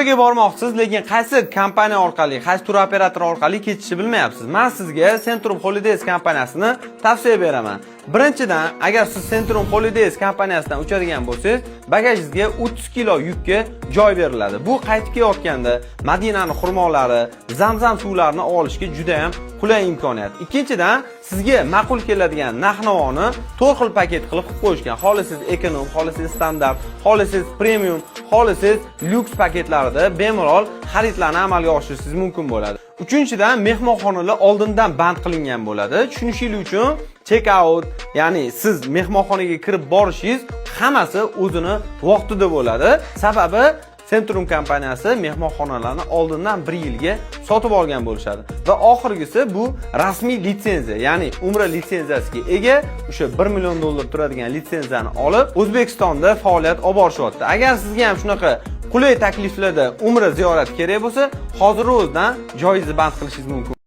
Umraga bormoqchisiz, lekin qaysi kompaniya orqali, qaysi tur operatori orqali ketishni bilmayapsiz. Men sizga Centrum Holidays kompaniyasini tavsiya beraman. Birinchidan, agar siz Centrum Holidays kompaniyasidan uchadigan bo'lsangiz, bagajingizga 30 kilo yukka joy beriladi. Bu qaytib kelayotganda Madinaning xurmolari, Zamzam suvlarini olishga juda ham qulay imkoniyat. Ikkinchidan, sizga ma'qul keladigan narx-navoni 4 xil paket qilib qo'yishgan. Xolisiz ekonom, xolisiz standart, xolisiz premium, xolisiz lyuks paketlarida bemalol xaridlarni amalga oshirishingiz mumkin bo'ladi. Uchinchidan, mehmonxonalar oldindan band qilingan bo'ladi. Tushunishingiz uchun check out, ya'ni siz mehmonxonaga kirib borishingiz hammasi o'zini vaqtida bo'ladi. Sababi Centrum kompaniyasi mehmonxonalarni oldindan 1 yilga sotib olgan bo'lishadi. Va oxirgisi bu rasmiy litsenziya, ya'ni Umra litsenziyasiga ega, o'sha $1 million turadigan litsenziyani olib, O'zbekistonda faoliyat olib borishyapti. Agar sizga ham shunaqa qulay takliflarda Umra ziyorati kerak bo'lsa, hozir o'zidan joyingizni band qilishingiz mumkin.